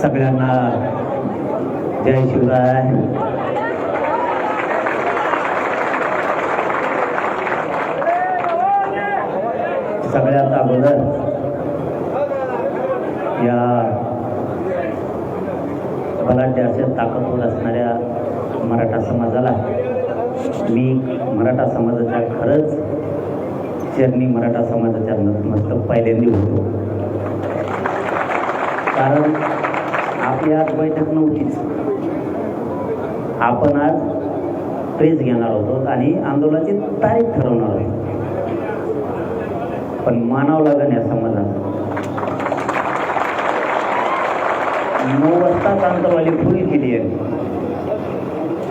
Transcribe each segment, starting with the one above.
सगळ्यांना जय शिवराय. सगळ्यात अगोदर या बलाढ्य असे ताकदवर असणाऱ्या मराठा समाजाला मी मराठा समाजाच्या खरंच चरणी मराठा समाजाच्या नतमस्तक पहिल्यांदा होतो. कारण आपली आज बैठक नव्हतीच. आपण आज प्रेस घेणार होतो आणि आंदोलनाची तारीख ठरवणार आहे. पण मानावं लागेल या समाजाला. 9 वाजताच आंदोलनाची पूर्वी केली आहे.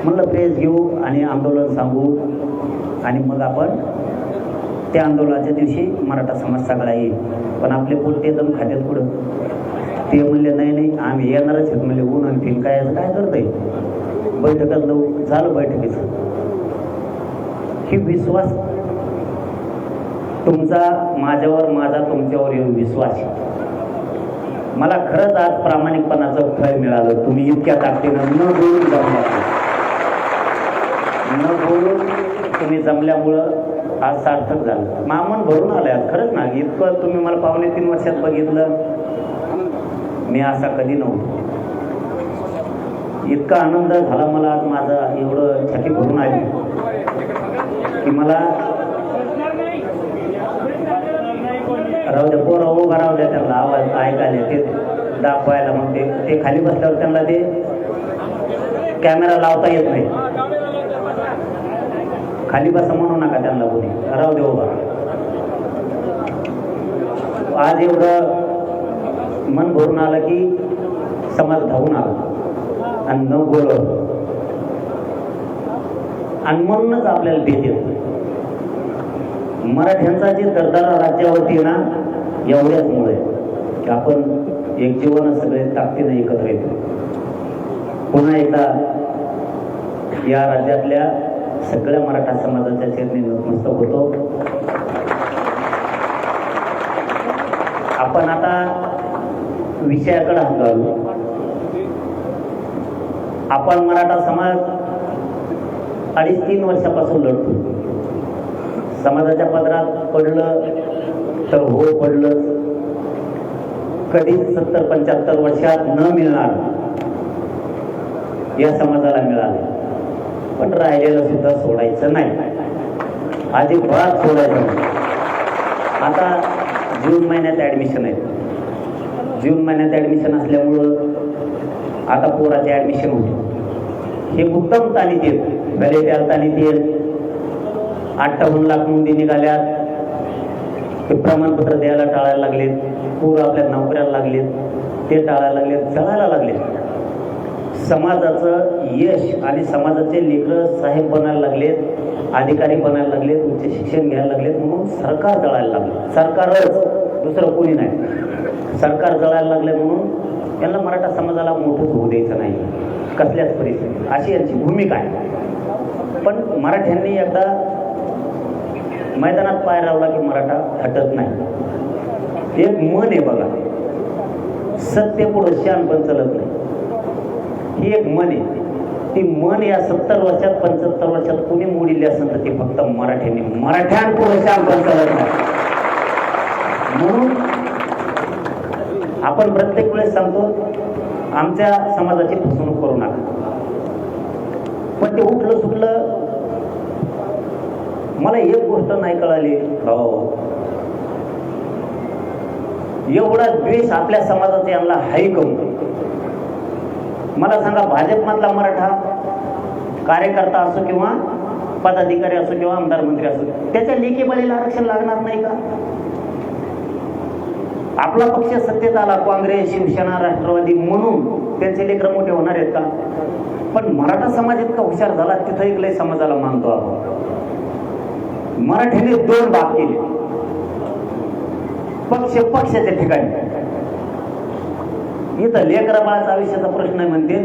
म्हणलं प्रेस घेऊ आणि आंदोलन सांगू आणि मग आपण त्या आंदोलनाच्या दिवशी मराठा समाज सगळा येईल. पण आपले पोटे दम खात्यात पुढं ते म्हणले नाही आम्ही येणारच आहेत. म्हणले ऊन आणि फिन काय करत आहे बैठकात जाऊ. झालं बैठकीचं. ही विश्वास तुमचा माझ्यावर, माझा तुमच्यावर येऊन विश्वास आहे. मला खरंच आज प्रामाणिकपणाचं फळ मिळालं. तुम्ही इतक्या ताकदीनं न बोलून तुम्ही जमल्यामुळं आज सार्थक झालं. मामन भरून आलाय आज. खरंच ना, इतकं तुम्ही मला 2.5-3 वर्षात बघितलं मी असा कधी नव्हतो. इतका आनंद झाला मला आज. माझा एवढं छाती भरून आली की मला राहू द्या पोरं उभा राहू द्या, त्यांना आवाज ऐकायला ते दाखवायला. मग ते खाली बसल्यावर त्यांना ते कॅमेरा लावता येत नाही. खाली बसा म्हणू नका त्यांना कोणी, राहू दे उभा. आज एवढं मन भरून आलं की समाज धावून आला आणि न बोलव. आणि म्हणूनच आपल्याला देते मराठ्यांचा जे दरदरा राज्यावरती ना एवढ्याचमुळे की आपण एक जीवन सगळे ताकदीने एकत्र येतो. पुन्हा एकदा या राज्यातल्या सगळ्या मराठा समाजाच्या चरणी नतमस्तक होतो. आपण आता विषयाकडे हात घालू. आपण मराठा समाज 2.5-3 वर्षापासून लढतो. समाजाच्या पदरात पडलं तर हो पडलं. कधीच 70-75 वर्षात न मिळणार या समाजाला मिळालं. पण राहिलेलं सुद्धा सोडायचं नाही. अजिबात सोडायचं नाही. आता जून महिन्यात ॲडमिशन आहे. जून महिन्यात ॲडमिशन असल्यामुळं आता पोराचे ॲडमिशन होते. हे उत्तम ताणीत येत भले त्या ताणीत येत. 58 लाख नोंदी निघाल्यात. ते प्रमाणपत्र द्यायला टाळायला लागलेत. पूर आपल्या नोकऱ्याला लागलेत. ते टाळायला लागलेत, जळायला लागलेत. समाजाचं यश आणि समाजाचे लेकरं साहेब बनायला लागलेत, अधिकारी बनायला लागलेत, उच्च शिक्षण घ्यायला लागलेत. म्हणून सरकार जळायला लागले. सरकारच, दुसरं कोणी नाही. सरकार जळायला लागले म्हणून त्यांना मराठा समाजाला मोठंच होऊ द्यायचं नाही कसल्याच परिस्थितीत, अशी यांची भूमिका आहे. पण मराठ्यांनी एकदा मैदानात पाय लावला की मराठा हटत नाही. एक मन आहे बघा, सत्य पुढं शानपण चलत नाही. ही एक मन आहे. ती मन या 70 वर्षात 75 वर्षात कुणी मोडली असेल तर ते फक्त मराठ्यांनी. मराठ्यांपुढं शानपण चलत नाही. म्हणून आपण प्रत्येक वेळेस सांगतो आमच्या समाजाची फसवणूक करू नका. पण ते उठलं सुटलं. मला एक गोष्ट नाही कळाली, हो एवढा द्वेष आपल्या समाजाचा यांना हाय करून. मला सांगा, भाजपमधला मराठा कार्यकर्ता असो किंवा पदाधिकारी असो किंवा आमदार मंत्री असो, त्याच्या लेखी बळीला आरक्षण लागणार नाही का? आपला पक्ष सत्तेत आला, काँग्रेस, शिवसेना, राष्ट्रवादी, म्हणून त्यांचे लेकर मोठे होणार आहेत का? पण मराठा समाज इतका हुशार झाला, तिथं एक लय समाजाला मानतो आपण. मराठीने 2 भाग केले. पक्षाच्या ठिकाणी इथं लेकरा बाळाचा आयुष्याचा प्रश्न आहे म्हणते.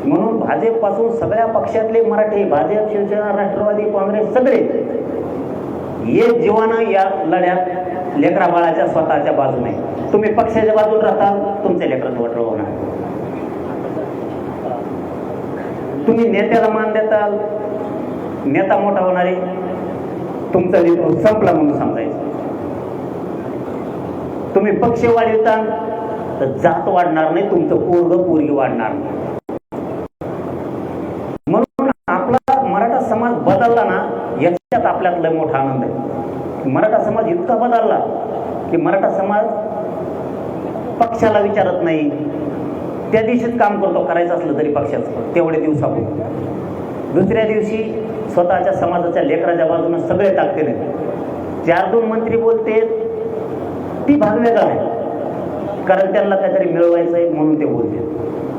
म्हणून भाजप पासून सगळ्या पक्षातले मराठी, भाजप, शिवसेना, राष्ट्रवादी, काँग्रेस सगळे एक जीवानं या लढ्यात लेकरा बाळाच्या स्वतःच्या बाजूने. तुम्ही पक्षाच्या बाजूने राहता, तुमच्या लेकराचं वाटलं होणार. तुम्ही नेत्याला मान देताल, नेता मोठा होणारे तुमचा नेतृत्व संपला म्हणून समजायचं. तुम्ही पक्ष वाढवता तर जात वाढणार नाही, तुमचं पोरग पोरगी वाढणार नाही. म्हणून आपला मराठा समाज बदलला ना, याच्यात आपल्यात लय मोठा आनंद आहे. मराठा समाज इतका बदलला की मराठा समाज पक्षाला विचारत नाही, त्या दिवशीच काम करतो, करायचं असलं तरी पक्षाचं तेवढे दिवसापूर्वी. दुसऱ्या दिवशी स्वतःच्या समाजाच्या लेकराच्या बाजूने सगळे टाकते नाही. 4-2 मंत्री बोलते ती भाग वेगळा आहे, कारण त्यांना काहीतरी मिळवायचं आहे म्हणून ते बोलते.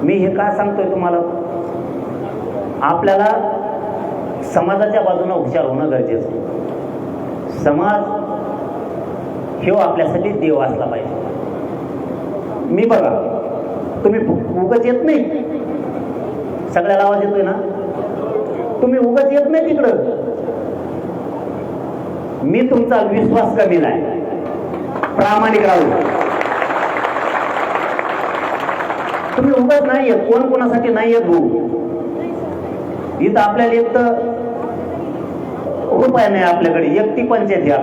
मी हे का सांगतोय तुम्हाला, आपल्याला समाजाच्या बाजूने हुशार होणं गरजेचं आहे. समाज हे आपल्यासाठी देव असला पाहिजे. मी बघा, तुम्ही उगाच येत नाही, सगळ्याला आवाज येतोय ना, तुम्ही उगाच येत नाही तिकडं. मी तुमचा विश्वास कमी नाही, प्रामाणिक राहू. तुम्ही उगाच नाही येत, कोण कोणासाठी नाही येत भाऊ. इथं आपल्याला एक तर रुपया नाही आपल्याकडे, एकटी पंचायत या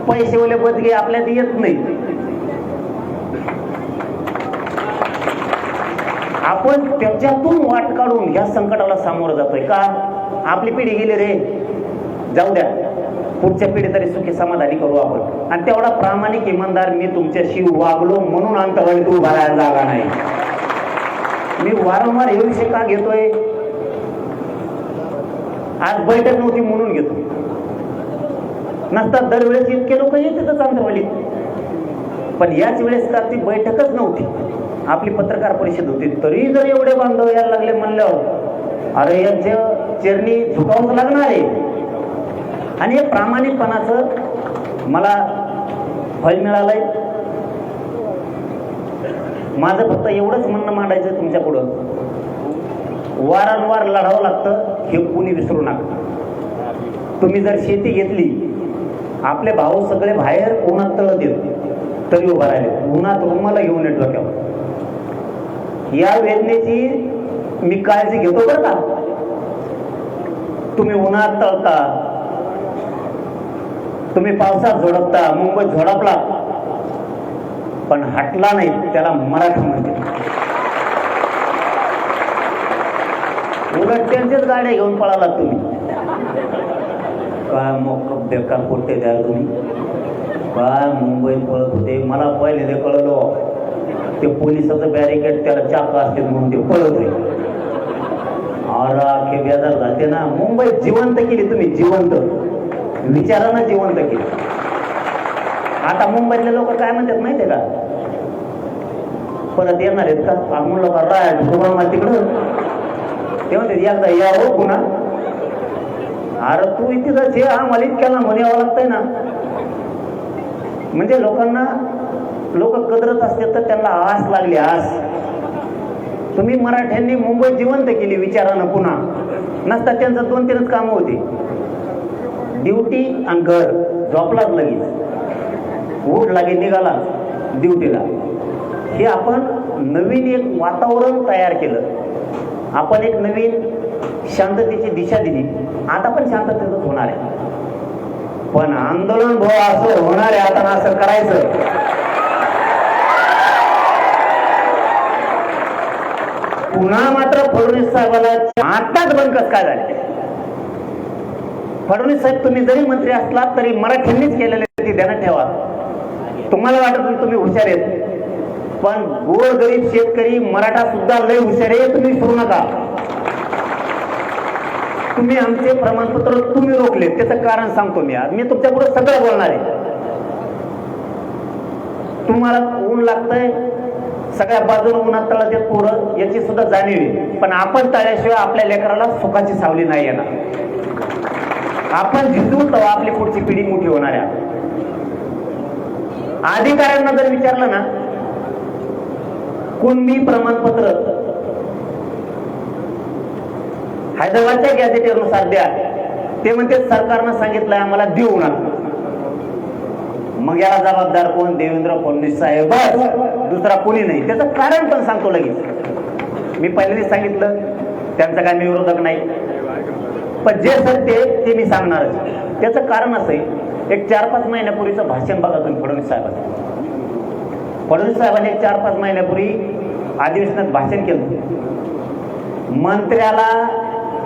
पैसे ओले बदगे आपल्याला येत नाही. आपण त्याच्यातून वाट काढून ह्या संकटाला सामोरं जातोय का. आपली पिढी गेली रे, जाऊ द्या, पुढच्या पिढी तरी सुखी समाधानी करू आपण. आणि तेवढा प्रामाणिक इमानदार मी तुमच्याशी वागलो म्हणून अंतराळीत उभा राहायला जागा नाही. मी वारंवार हे विषय का घेतोय, आज बैठक नव्हती म्हणून घेतो, नसतात दरवेळेस इतके लोक येतातच अंतराळीत. पण याच वेळेस का ती बैठकच नव्हती, आपली पत्रकार परिषद होती, तरी जर एवढे बांधव यायला लागले म्हणल्यावर अरे यांच्या चरणी झुकावंच लागणार आहे. आणि हे प्रामाणिकपणाचं मला फळ मिळालंय. माझं फक्त एवढंच म्हणणं मांडायचं तुमच्या पुढं, वारंवार लढावं लागतं हे कुणी विसरू नका. तुम्ही जर शेती घेतली, आपले भाऊ सगळे बाहेर उन्हात तळत येत तरी उभा राहिले, उन्हात रुमाला घेऊन येत डोक्यावर. या वेदनेची मी काळजी घेतो बरं का. तुम्ही उन्हात तळता, तुम्ही पावसात झोडपता, मुंबईत झोडपला पण हटला नाही, त्याला मराठा म्हणते. उलट त्यांच्याच गाड्या घेऊन पळाला तुम्ही. काय मग बेकार पोटे द्याल तुम्ही, काय मुंबईत पळत होते. मला पहिले ते कळलं, ते पोलिसाचं बॅरिकेड त्याला चाका असते म्हणून ते पळत होते. अरे बेजार झाले ना. मुंबईत जिवंत केली तुम्ही, जिवंत विचारानं जिवंत केली. आता मुंबईतले लोक काय म्हणतात माहितीये का, परत येणार आहेत का आपण लोक राय तिकडं, ते म्हणतात एकदा या हो पुन्हा. अरे तू इथे जे आम्हाला इतक्याला म्हणे यावं लागतंय ना. म्हणजे लोकांना लोक कदरत असते तर त्यांना आस लागली, आस. तुम्ही मराठ्यांनी मुंबई जिवंत केली विचारानं पुन्हा. नसता त्यांचं 2-3च कामं होती, ड्युटी आणि घर. झोपलाच लगेच, उठ लागे निघाला ड्युटीला. हे आपण नवीन एक वातावरण तयार केलं, आपण एक नवीन शांततेची दिशा दिली. आता पण शांततेतच होणार आहे, पण आंदोलन भाऊ असं होणार आहे आता, असं करायचं. पुन्हा मात्र फडणवीस साहेबाला आताच बंद कसं काय झाले. फडणवीस साहेब तुम्ही जरी मंत्री असलात तरी मराठ्यांनीच केलेले ते ध्यानात ठेवा. तुम्हाला वाटत तुम्ही हुशार आहेत, पण गोरगरीब शेतकरी मराठा सुद्धा लय हुशार आहे, तुम्ही विसरू नका. तुम्ही आमचे प्रमाणपत्र तुम्ही रोखले, त्याचं कारण सांगतो मी. आज मी तुमच्या पुढे सगळं बोलणार आहे. तुम्हाला ऊन लागतंय, सगळ्या बाजूला उन्हात तळत येत पोरं, याची सुद्धा जाणीव आहे. पण आपण तळल्याशिवाय आपल्या लेकराला सुखाची सावली नाही येणार. आपण झिजू तेव्हा आपली पुढची पिढी मोठी होणार आहे. अधिकाऱ्यांना जर विचारलं ना, कुणबी प्रमाणपत्र हैदराबादच्या गॅझेटेनुसार द्या, ते म्हणते सरकारनं सांगितलंय आम्हाला देऊ नका. मग याला जबाबदार कोण? देवेंद्र फडणवीस साहेब, दुसरा कोणी नाही. त्याचं कारण पण सांगतो लगेच. मी पहिल्यांदा सांगितलं त्यांचा काय मी विरोधक नाही, पण जे सत्य आहे ते मी सांगणारच. त्याचं कारण असं आहे, एक 4-5 महिन्यापूर्वीचं भाषण बघा तुम्ही फडणवीस साहेबांचं. फडणवीस साहेबांनी 4-5 महिन्यापूर्वी अधिवेशनात भाषण केलं. मंत्र्याला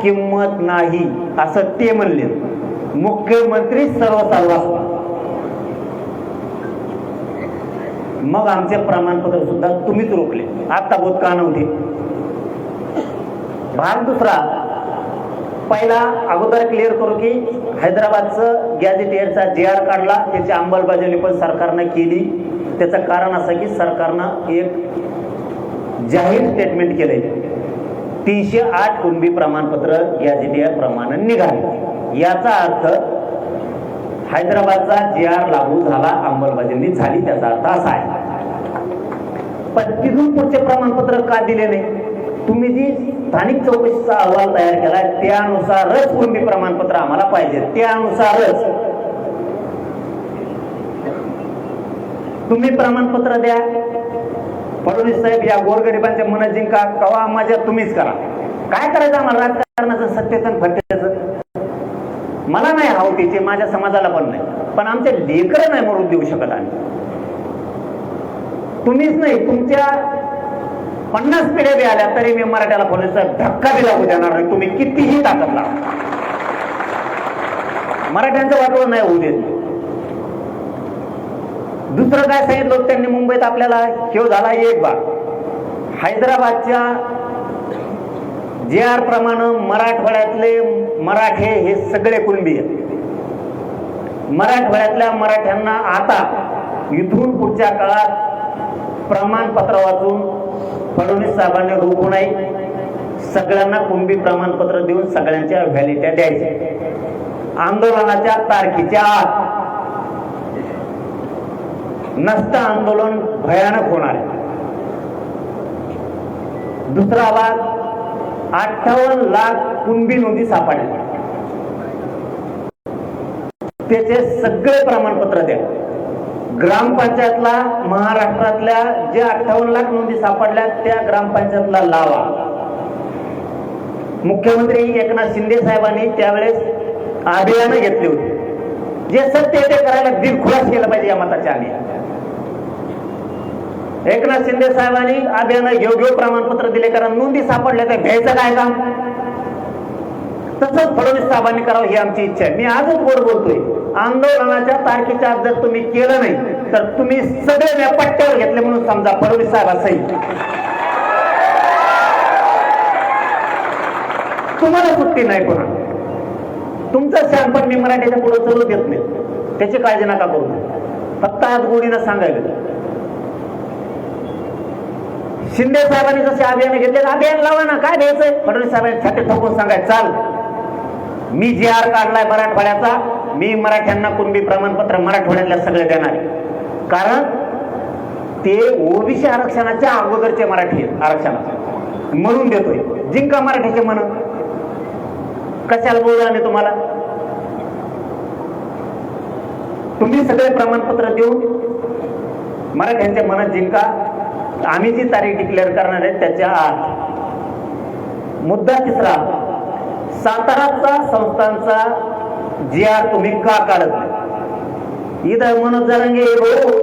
किंमत नाही असं ते म्हणले. मुख्यमंत्री सर्वसार्वा. मग आमचे प्रमाणपत्र सुद्धा तुम्हीच रोखले. आता बोध का नव्हते. भाग दुसरा, पहिला अगोदर क्लिअर करू की हैदराबादचं गॅझेटियरचा JR काढला, त्याची अंमलबजावणी पण सरकारनं केली. त्याचं कारण असं की सरकारनं एक जाहीर स्टेटमेंट केलंय, 308 कुणबी प्रमाणपत्र गॅझेटियर प्रमाणे निघाले. याचा अर्थ हैदराबादचा JR लागू झाला, अंमलबजावणी झाली, त्याचा अर्थ असा आहे. पण तिथून पुढचे प्रमाणपत्र का दिले नाही? तुम्ही जी स्थानिक चौकशीचा अहवाल तयार केलाय त्यानुसारच कुणबी प्रमाणपत्र आम्हाला पाहिजे, त्यानुसारच तुम्ही प्रमाणपत्र द्या. फडणवीस साहेब या गोरगरिबांच्या मन जिंका, कवा मजा तुम्हीच करा. काय करायचं आम्हाला राजकारणाचं, सत्तेचं फत्तेचं? मला नाही हावतीचे, माझ्या समाजाला पण नाही, पण आमच्या लेकरं नाही मरून देऊ शकत आम्ही. तुम्हीच नाही, तुमच्या 50 पिढ्या बी आल्या तरी मी मराठ्याला फडणवीस साहेब धक्का बी लागू देणार नाही. तुम्ही कितीही ताकद लावा, मराठ्यांचं वाटवं नाही होऊ देत. दुसरं काय सांगितलं त्यांनी मुंबईत आपल्याला, खेळ झाला एक बार. हैदराबादच्या JR प्रमाणे मराठवाड्यातले मराठे हे सगळे कुणबी आहेत. मराठवाड्यातल्या मराठ्यांना आता इथून पुढच्या काळात प्रमाणपत्र वाचून फडणवीस साहेबांनी रोखू नये. सगळ्यांना कुणबी प्रमाणपत्र देऊन सगळ्यांच्या व्हॅलिट्या द्यायच्या. आंदोलनाच्या तारखेच्या आत नसतं आंदोलन भयानक होणार आहे. दुसरा भाग, 58 लाख कुणबी नोंदी सापडल्या, त्याचे सगळे प्रमाणपत्र द्या. ग्रामपंचायतला महाराष्ट्रातल्या जे 58 लाख नोंदी सापडल्या त्या ग्रामपंचायतला लावा. मुख्यमंत्री एकनाथ शिंदे साहेबांनी त्यावेळेस अभियान घेतले होते. जे सत्य ते करायला दिलखुलास केलं पाहिजे या मताच्या आम्ही. एकनाथ शिंदे साहेबांनी अभियान घेऊ प्रमाणपत्र दिले, कारण नोंदी सापडल्या तर घ्यायचं काय काम? तसंच फडणवीस साहेबांनी करावं ही आमची इच्छा आहे. मी आजच वर बोलतोय, आंदोलनाच्या तारखेच्या आत जर तुम्ही केलं नाही तर तुम्ही सगळे पट्ट्यावर घेतले म्हणून समजा. फडणवीस साहेबांसही तुम्हाला सुट्टी नाही. कोणा तुमचं शहाणपण मी मराठीच्या पुढे चालू देत नाही, त्याची काळजी नका करू. फक्त आज गोडीनं सांगायला, शिंदे साहेबांनी जसे अभियान घेतले, अभियान लावा ना, काय द्यायचंय? फडणवीस साहेबांनी छाती ठोकून सांगायचं, चाल मी JR काढलाय मराठवाड्याचा, मी मराठ्यांना कुणबी प्रमाणपत्र मराठवाड्यातल्या सगळे देणार. कारण ते OBC आरक्षणाच्या अगोदरचे मराठी आरक्षण म्हणून देतोय. जिंका मराठीचे म्हणून. कशाला बोलला मी तुम्हाला? तुम्ही सगळे प्रमाणपत्र देऊन मराठ्यांच्या मनात जिंका. आम्ही जी तारीख डिक्लेअर करणार आहे त्याच्या आत. मुद्दा तिसरा, साताराचा संस्थांचा JR तुम्ही का काढत नाही? इथं मनोज जरांगे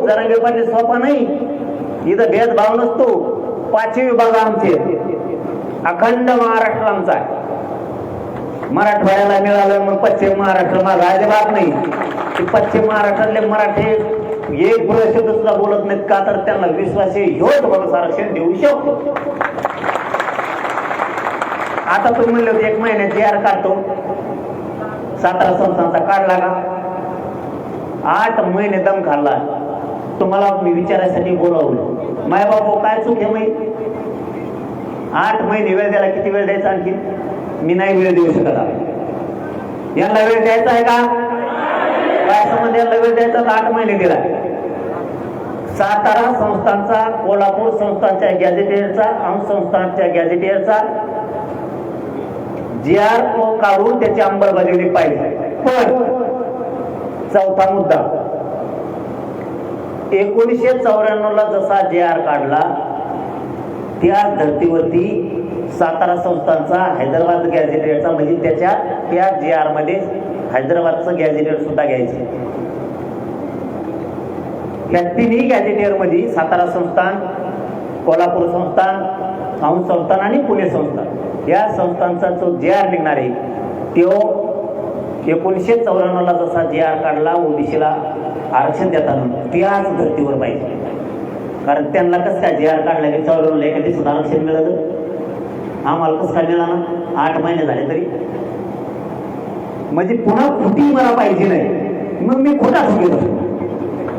जरांगे पाटील सोपा नाही. इथं भेदभाव नसतो. 5 विभाग आमचे, अखंड महाराष्ट्र आमचा आहे. मराठवाड्याला मिळालं मग पश्चिम महाराष्ट्र माझा अजिबात नाही. पश्चिम महाराष्ट्रातले मराठी एक शब्द सुद्धा बोलत नाहीत, का तर त्यांना विश्वास ह्योच भरोसा आरक्षण देऊ शकतो. आता तुम्ही म्हणले होते 1 महिन्यात JR काढतो, सातारा संस्थांचा काढला का? 8 महिने दम खाल्ला. तुम्हाला मी विचारायसाठी बोलावलं. माय बाबा काय चूक आहे माहिती? 8 महिने वेळ द्यायला किती वेळ द्यायचा? आणखी मी नाही वेळ देऊ शकत. यांना वेळ द्यायचा आहे का? काय संबंध? यांना वेळ द्यायचा तर 8 महिने दिला. सातारा संस्थांचा, कोल्हापूर संस्थांच्या गॅझेटियरचा, अंश संस्थांच्या गॅझेटियरचा JR काढून त्याची अंमलबजावणी पाहिजे. पण चौथा मुद्दा, 1994 ला जसा JR काढला त्या धर्तीवरती सातारा संस्थानचा हैदराबाद गॅझेटेडचा, म्हणजे त्याच्या त्या JR मध्ये हैदराबादचं गॅझेटेड सुद्धा घ्यायचे. या तिन्ही गॅझेटेड मध्ये सातारा संस्थान, कोल्हापूर संस्थान, औंध संस्थान आणि पुणे संस्थान या संस्थांचा जो JR निघणार आहे तो 1994 ला जसा JR काढला ओबीसीला आरक्षण देताना त्याच धर्तीवर पाहिजे. कारण त्यांना कसं काय JR काढला की 94 एखादी सुद्धा आरक्षण मिळालं, आम्हाला कसं काय मिळालं? 8 महिने झाले तरी. म्हणजे पुन्हा खोटी मला पाहिजे नाही, मग मी खोटा ठोकेल.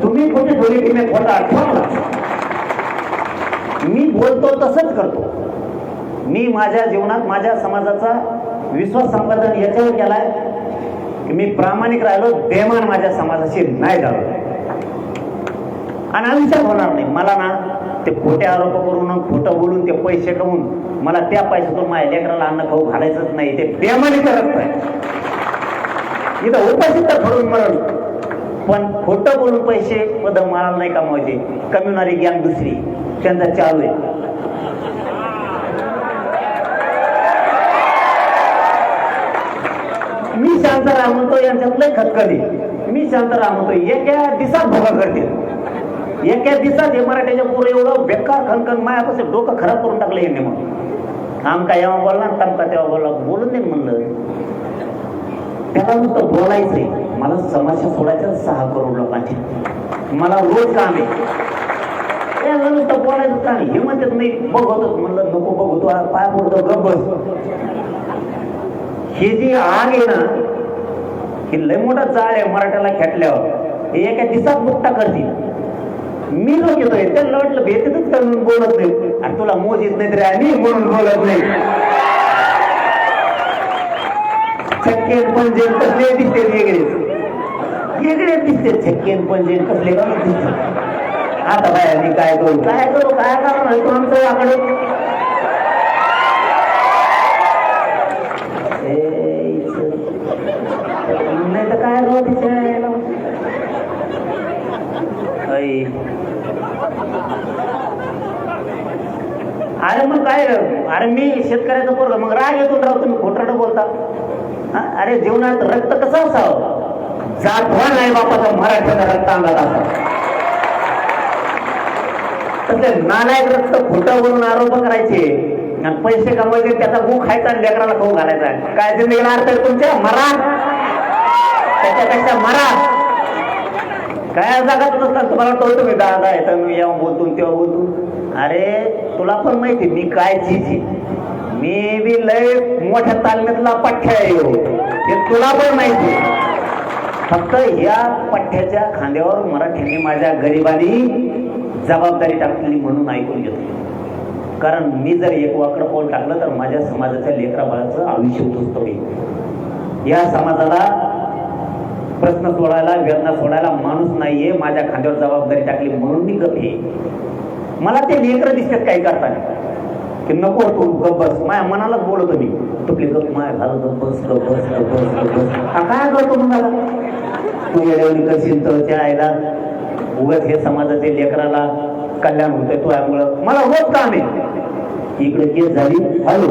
तुम्ही खोटे ठोले की मी खोटा ठोकला. मी बोलतो तसंच करतो. मी माझ्या जीवनात माझ्या समाजाचा विश्वास संपादन याच्यावर केलाय की मी प्रामाणिक राहिलो, बेमान माझ्या समाजाशी नाही झालो आणि आयुष्यात होणार नाही. मला ना ते खोटे आरोप करून खोटं बोलून ते पैसे कमवून मला त्या पैशातून माझ्या लेकराला अन्न खाऊ घालायचंच नाही. ते बेमानी करत नाही. इथं उपाशी तर ठरवून मरण, पण खोटं बोलून पैसे पद मला नाही कमवायचे. कमवणारी गॅंग दुसरी त्यांचा चालू आहे. मी शांताराम म्हणतो यांच्यातलं खतखली. मी शांताराम म्हणतो एका दिवसात भोगा करते. एका दिवसात हे मराठीच्या पोरं एवढं बेकार खनखन मायापासून डोकं खराब करून टाकलं यांनी. मग आमका जेव्हा बोलला तमका तेव्हा बोलला, बोलून दे म्हणलं. त्याला नुसतं बोलायचंय. मला समस्या सोडायच्या 6 करोड लोकांची. मला रोज काम आहे. याला नुसतं बोलायचं काम. हे म्हणतात नाही बघतो. म्हणलं नको बघतो, पाय पडतो, गप बस. ही जी आग आहे ना, ही लय मोठा जाळ आहे मराठ्याला खेटल्यावर. हे एका दिवसात मुक्ता करतील. मी लोक येतोय त्यांना वाटलं भेटतच करून बोलत नाही. आणि तुला मोज येत नाही तरी आम्ही म्हणून बोलत नाही. छक्केन पंजेन कसले दिसते वेगळे दिसते. छक्केन पंजेन कसले का दिसते. आता बाय मी काय करू काय करणार आमचं आकडे. नाही तर काय अरे मग काय. अरे मी शेतकऱ्याचं पोरग, मग राग येतो राव तुम्ही खोटं बोलता. अरे जीवनात रक्त कसं असावं? जातवा नाही बापाचा मराठ्याचा रक्त अंगात असावा. तसे नालायक रक्त खोटं बोलून आरोप करायचे आणि पैसे कमवायचे, त्याचा गू खायचा आणि लेकराला खाऊ घालायचा. काय जिंदगीला अर्थ आहे तुमच्या? मरा. त्याच्यापेक्षा मरा. काय जागाच नसतात तुम्हाला टोळतो मी. दादा येतं मी जेव्हा बोलतो तेव्हा बोलतो. अरे तुला पण माहिती मी काय चीज आहे. मी बी लय मोठ्या तालमीतला पठ्ठ्या आहे. हे तुला पण माहिती. फक्त या पठ्ठ्याच्या खांद्यावर मराठ्यांनी माझ्या गरिबांनी जबाबदारी टाकली म्हणून ऐकून घेतली. कारण मी जर एक वाकड पाऊल टाकलं तर माझ्या समाजाच्या लेकरा बाळाचं आयुष्य उद्ध्वस्त होईल. या समाजाला प्रश्न सोडायला, वेदना सोडायला माणूस नाहीये. माझ्या खांद्यावर जबाबदारी टाकली म्हणून मी गप आहे. मला ते लेकरं दिसतात काही करताना की नको तू गप बस. माझ्या मनालाच बोलतो मी. तुपली गप माय घाल गप बस गप बस गप बस गप बस. काय करतो मला तू येड्यावणी करशील तर त्या आईला उगाच हे समाजाच्या लेकराला कल्याण होतंय तुझ्यामुळं. मला रोज काम आहे. इकडे केस झाली, हॅलो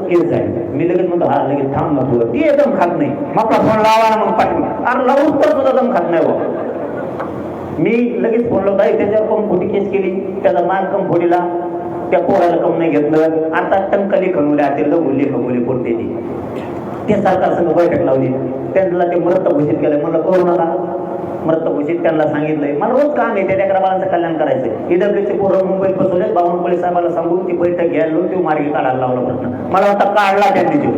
केस झाली, मी लगेच म्हणतो हा लगेच थांब ना तुला. ती एकदम खात नाही. मग फोन लावा ना, मग पाठवून. अरे लावून तर सुद्धा दम खात नाही. मी लगेच फोन लावता त्याच्यावर पण खोटी केस केली. त्याचा मार कम फोडीला, त्या पोराला कम नाही घेतलं. आता टंकली खणवल्या ते लगोले खगोले पोटते ते सरकार संघ बैठक लावली. त्यांना ते मृत घोषित केलं. म्हणलं करू नका मृत घोषित. त्यांना सांगितलंय मला रोज काम आहे त्या लेकरा बाळांचं कल्याण करायचं. ईडब्ल्यूचे पोरं मुंबईत बसवले. बावनकुळे साहेबाला सांगून ती बैठक घ्यायला तो मार्गी काढायला लावला प्रश्न. मला वाटतं काढला त्यांनी. तो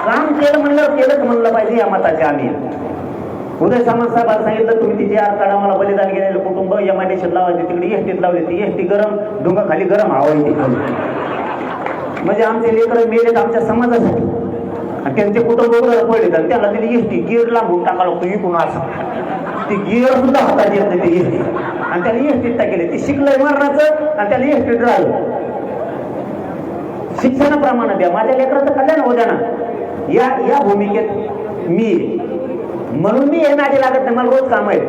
काम केलं म्हणलं केलंच म्हणलं पाहिजे या मताचे आम्ही. उदय सामंत साहेबांना सांगितलं तुम्ही ती JR काढा. मला बलिदान गेलेलं कुटुंब MIDCत लावायचे. तिकडे एसटीत लावली. ती एसटी गरम डोंगा खाली गरम हवा येते. म्हणजे आमचे लेकरं मेलेत आमच्या समाजासाठी. आणि त्यांचे कुटुंब पडले तर त्याला तिने एसटी गिअर लांबून टाकायला लागतो. इकडून असं ती गिअर सुद्धा हातात येत नाही ते एसटी. आणि त्याला एसटीत टाकले. ती शिकलंय मारण्याचं आणि त्याला एसटीत राहिलं. शिक्षणाप्रमाणे द्या. माझ्या लेकराचं कल्याण हो द्या ना. या भूमिकेत मी म्हणून मी हे नादी लागत नाही. मला रोज काम आहे.